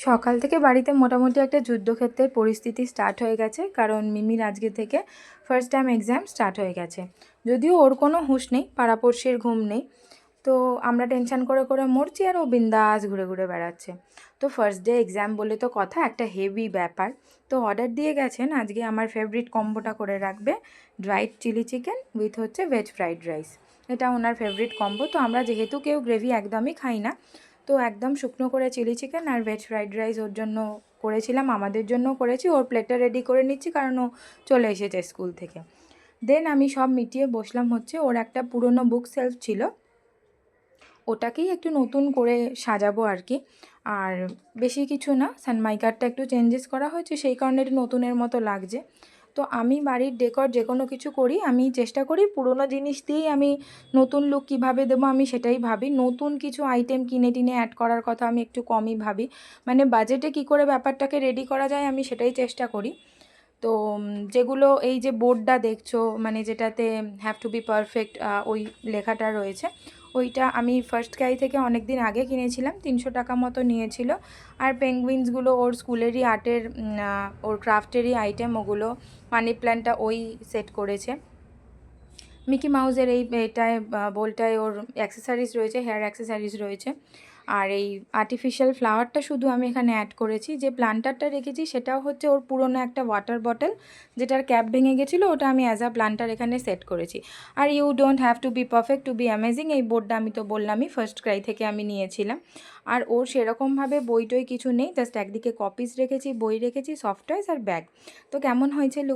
সকাল থেকে বাড়িতে মোটামুটি একটা যুদ্ধক্ষেত্রের পরিস্থিতি স্টার্ট হয়ে গেছে, কারণ মিমির আজকে থেকে ফার্স্ট টাইম এক্সাম স্টার্ট হয়ে গেছে। যদিও ওর কোনো হুঁশ নেই, পাড়াপড়শির ঘুম নেই, তো আমরা টেনশন করে করে মরছি আর ও বিন্দাস ঘুরে ঘুরে বেড়াচ্ছে। তো ফার্স্ট ডে এক্সাম বলে তো কথা, একটা হেভি ব্যাপার। তো অর্ডার দিয়ে গেছেন আজকে আমার ফেভারিট কম্বোটা করে রাখবে, ড্রাইড চিলি চিকেন উইথ হচ্ছে ভেজ ফ্রাইড রাইস। এটা ওনার ফেভারিট কম্বো। তো আমরা যেহেতু কেউ গ্রেভি একদমই খাই না, তো একদম শুকনো করে চিলি চিকেন আর ভেজ ফ্রাইড রাইস ওর জন্য করেছিলাম, আমাদের জন্য করেছি। ওর প্লেটটা রেডি করে নিচ্ছি কারণ ও চলে এসেছে স্কুল থেকে। দেন আমি সব মিটিয়ে বসলাম হচ্ছে, ওর একটা পুরনো বুক সেলফ ছিল, ওটাকেই একটু নতুন করে সাজাবো আর কি। আর বেশি কিছু না, সানমাইকারটা একটু চেঞ্জেস করা হয়েছে, সেই কারণে একটু নতুনের মতো লাগছে। তো আমি বাড়ির ডেকর যে কোনো কিছু করি, আমি চেষ্টা করি পুরোনো জিনিস দিয়েই আমি নতুন লুক কীভাবে দেবো আমি সেটাই ভাবি। নতুন কিছু আইটেম কিনে টিনে অ্যাড করার কথা আমি একটু কমই ভাবি, মানে বাজেটে কী করে ব্যাপারটাকে রেডি করা যায় আমি সেটাই চেষ্টা করি। তো যেগুলো এই যে বোর্ডটা দেখছো, মানে যেটাতে হ্যাভ টু বি পারফেক্ট ওই লেখাটা রয়েছে, ওইটা আমি ফার্স্ট ক্রাই থেকে অনেক দিন আগে কিনেছিলাম, 300 টাকা মতো নিয়েছিল। আর পেঙ্গুইন্সগুলো ওর স্কুলেরই আর্টের, ওর ক্রাফটেরই আইটেম, ওগুলো মানি প্ল্যান্টটা ওই সেট করেছে। মিকি মাউসের এই এটায় বোলটায় ওর অ্যাক্সেসারিজ রয়েছে, হেয়ার অ্যাক্সেসারিজ রয়েছে। আর এই আর্টিফিশিয়াল ফ্লাওয়ারটা শুধু আমি এখানে অ্যাড করেছি। যে প্লান্টারটা রেখেছি সেটাও হচ্ছে ওর পুরনো একটা ওয়াটার বটল, যেটার ক্যাপ ভেঙে গেছিলো, ওটা আমি অ্যাজ আ প্লান্টার এখানে সেট করেছি। আর you don't have to be perfect to be amazing, এই বোর্ডটা আমি তো বললামই ফার্স্ট ক্রাই থেকে আমি নিয়েছিলাম। আর ওর সেরকমভাবে বই টই কিছু নেই, জাস্ট একদিকে কপিস রেখেছি, বই রেখেছি, সফট টয়েস আর ব্যাগ। তো কেমন হয়েছে লুক?